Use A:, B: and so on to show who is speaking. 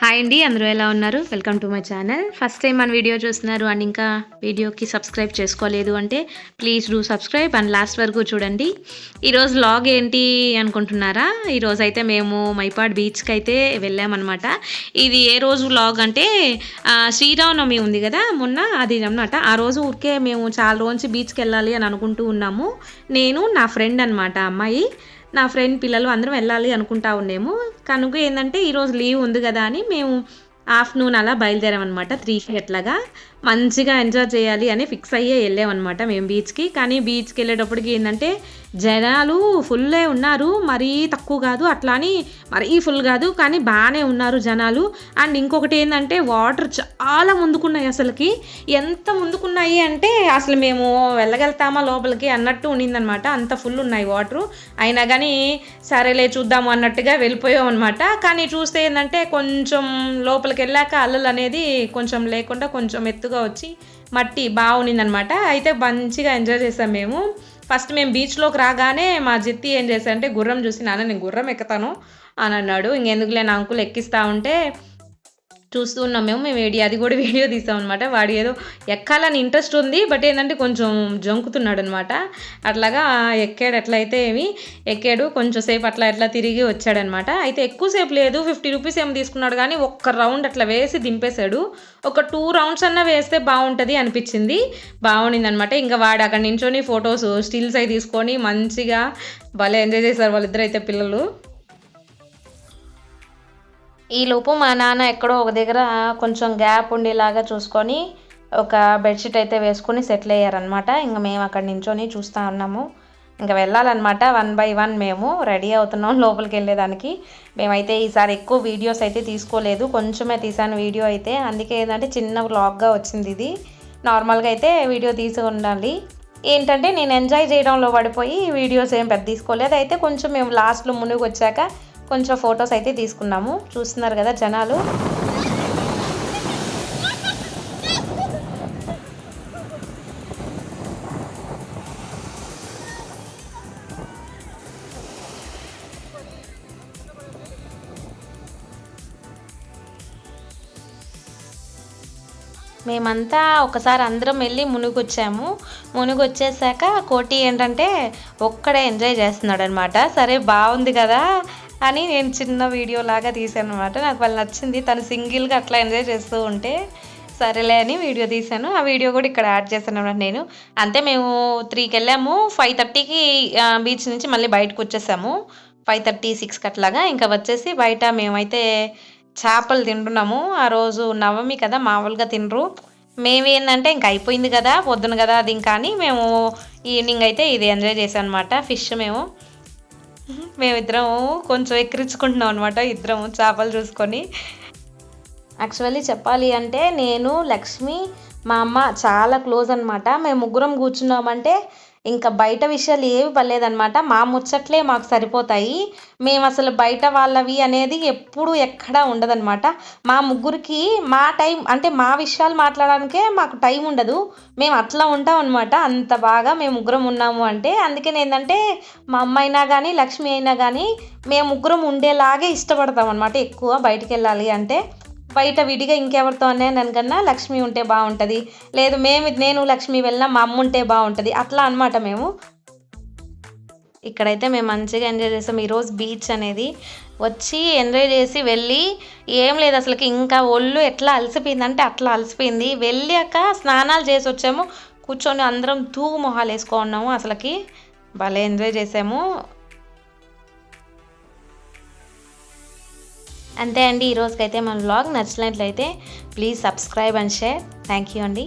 A: Hi అండి, అందరూ ఎలా ఉన్నారు? Welcome to my channel. First time మన వీడియో చూస్తున్నారు అండ్ ఇంకా వీడియోకి సబ్స్క్రైబ్ చేసుకోలేదు అంటే please do subscribe and last వరకు చూడండి. ఈరోజు వ్లాగ్ ఏంటి అనుకుంటున్నారా? ఈరోజు అయితే మేము మైపాడ్ బీచ్కి అయితే వెళ్ళామన్నమాట. ఇది ఏ రోజు వ్లాగ్ అంటే శ్రీరామనవమి ఉంది కదా మొన్న, అది అన్నమాట. ఆ రోజు ఊరికే మేము చాలా రోజు బీచ్కి వెళ్ళాలి అని అనుకుంటూ ఉన్నాము. నేను నా ఫ్రెండ్ అనమాట, అమ్మాయి నా ఫ్రెండ్ పిల్లలు అందరం వెళ్ళాలి అనుకుంటా ఉన్నాము. కనుక ఏంటంటే ఈరోజు లీవ్ ఉంది కదా అని మేము ఆఫ్టర్నూన్ అలా బయలుదేరామన్నమాట. 3కి అట్లాగా మంచిగా ఎంజాయ్ చేయాలి అని ఫిక్స్ అయ్యే వెళ్ళామన్నమాట మేము బీచ్కి. కానీ బీచ్కి వెళ్ళేటప్పటికి ఏంటంటే జనాలు ఫుల్లే ఉన్నారు, మరీ తక్కువ కాదు, అట్లా అని మరీ ఫుల్ కాదు, కానీ బాగానే ఉన్నారు జనాలు. అండ్ ఇంకొకటి ఏంటంటే వాటర్ చాలా ముందుకున్నాయి, అసలుకి ఎంత ముందుకున్నాయి అంటే అసలు మేము వెళ్ళగలుగుతామా లోపలికి అన్నట్టు ఉండిందనమాట. అంత ఫుల్ ఉన్నాయి వాటరు. అయినా కానీ సరేలే చూద్దాము అన్నట్టుగా వెళ్ళిపోయాం అనమాట. కానీ చూస్తే ఏంటంటే కొంచెం లోపలికి వెళ్ళాక అల్లలు అనేది కొంచెం లేకుండా కొంచెం ఎత్తుగా వచ్చి మట్టి బాగుండిందనమాట. అయితే మంచిగా ఎంజాయ్ చేసాం మేము. ఫస్ట్ మేము బీచ్లోకి రాగానే మా జిత్తి ఏం చేశారంటే గుర్రం చూసి, నాన్న నేను గుర్రం ఎక్కుతాను అని అన్నాడు. ఇంకెందుకులే నా అంకుల్ ఎక్కిస్తూ ఉంటే చూస్తూ ఉన్నాం మేము అది కూడా వీడియో తీసాం అనమాట. వాడు ఏదో ఎక్కాలని ఇంట్రెస్ట్ ఉంది, బట్ ఏంటంటే కొంచెం జంకుతున్నాడు అనమాట. అట్లాగా ఎక్కాడు, ఎట్లయితే ఎక్కాడు కొంచెం సేపు అట్లా తిరిగి వచ్చాడనమాట. అయితే ఎక్కువసేపు లేదు, 50 రూపీస్ ఏమో తీసుకున్నాడు, కానీ ఒక్క రౌండ్ అట్లా వేసి దింపేశాడు. ఒక 2 రౌండ్స్ అన్నా వేస్తే బాగుంటుంది అనిపించింది. బాగుండింది అనమాట. ఇంకా వాడు అక్కడ నించొని ఫొటోస్ స్టిల్స్ అవి తీసుకొని మంచిగా భలే ఎంజాయ్ చేశారు వాళ్ళిద్దరు అయితే పిల్లలు. ఈలోపు మా నాన్న ఎక్కడో ఒక దగ్గర కొంచెం గ్యాప్ ఉండేలాగా చూసుకొని ఒక బెడ్షీట్ అయితే వేసుకొని సెటిల్ అయ్యారనమాట. ఇంకా మేము అక్కడ నించొని చూస్తూ ఉన్నాము. ఇంకా వెళ్ళాలన్నమాట. 1 by 1 మేము రెడీ అవుతున్నాం లోపలికి వెళ్ళేదానికి. మేమైతే ఈసారి ఎక్కువ వీడియోస్ అయితే తీసుకోలేదు, కొంచెమే తీసాను వీడియో అయితే. అందుకే ఏంటంటే చిన్న వ్లాగ్గా వచ్చింది ఇది. నార్మల్గా అయితే వీడియో తీసి ఉండాలి. ఏంటంటే నేను ఎంజాయ్ చేయడంలో పడిపోయి వీడియోస్ ఏం పెద్ద తీసుకోలేదు. అయితే కొంచెం మేము లాస్ట్లో మునిగి వచ్చాక కొంచెం ఫొటోస్ అయితే తీసుకున్నాము. చూస్తున్నారు కదా జనాలు. మేమంతా ఒకసారి అందరం వెళ్ళి మునిగొచ్చాము. మునిగొచ్చేసాక కోటి ఏంటంటే ఒక్కడే ఎంజాయ్ చేస్తున్నాడు అనమాట. సరే బాగుంది కదా అని నేను చిన్న వీడియో లాగా తీసాను అనమాట. నాకు వాళ్ళు నచ్చింది, తను సింగిల్గా అట్లా ఎంజాయ్ చేస్తూ ఉంటే సరేలే అని వీడియో తీశాను. ఆ వీడియో కూడా ఇక్కడ యాడ్ చేశాను అనమాట నేను. అంతే మేము 3కి వెళ్ళాము, 5:30కి బీచ్ నుంచి మళ్ళీ బయటకు వచ్చేసాము. 5:30, 6కి అట్లాగా ఇంకా వచ్చేసి బయట మేమైతే చేపలు తింటున్నాము. ఆ రోజు నవమి కదా, మామూలుగా తినరు. మేమేందంటే ఇంక అయిపోయింది కదా, పొద్దున కదా అది, ఇంకా అని మేము ఈవినింగ్ అయితే ఇది ఎంజాయ్ చేసాం అనమాట. ఫిష్ మేమిద్దరం కొంచెం ఎక్కిరించుకుంటున్నాం అనమాట, ఇద్దరం చేపలు చూసుకొని. యాక్చువల్లీ చెప్పాలి అంటే నేను, లక్ష్మి, మా అమ్మ చాలా క్లోజ్ అనమాట. మేము ముగ్గురం కూర్చున్నామంటే ఇంకా బయట విషయాలు ఏవి పర్లేదనమాట. మా ముచ్చట్లే మాకు సరిపోతాయి. మేము అసలు బయట వాళ్ళవి అనేది ఎప్పుడు ఎక్కడా ఉండదనమాట. మా ముగ్గురికి మా టైం అంటే మా విషయాలు మాట్లాడడానికే మాకు టైం ఉండదు. మేము అట్లా ఉంటాం అనమాట. అంత బాగా మేము ముగ్గురం ఉన్నాము అంటే. అందుకని ఏంటంటే మా అమ్మ అయినా కానీ లక్ష్మి అయినా కానీ మేము ముగ్గురం ఉండేలాగే ఇష్టపడతాం అనమాట. ఎక్కువ బయటికి వెళ్ళాలి అంటే బయట విడిగా ఇంకెవరితో అనే దానికన్నా లక్ష్మి ఉంటే బాగుంటుంది, లేదు నేను లక్ష్మి వెళ్ళినా మా అమ్మ ఉంటే బాగుంటుంది, అట్లా అనమాట మేము. ఇక్కడైతే మేము మంచిగా ఎంజాయ్ చేసాం. ఈరోజు బీచ్ అనేది వచ్చి ఎంజాయ్ చేసి వెళ్ళి ఏం లేదు అసలుకి, ఇంకా ఒళ్ళు ఎట్లా అలసిపోయిందంటే అట్లా అలసిపోయింది. వెళ్ళాక స్నానాలు చేసి వచ్చాము, కూర్చొని అందరం తూగు మొహాలు వేసుకున్నాము. అసలుకి భలే ఎంజాయ్ చేసాము. అంతే అండి, ఈరోజుకైతే మన వ్లాగ్ నచ్చినట్లయితే please subscribe and share. Thank you అండి.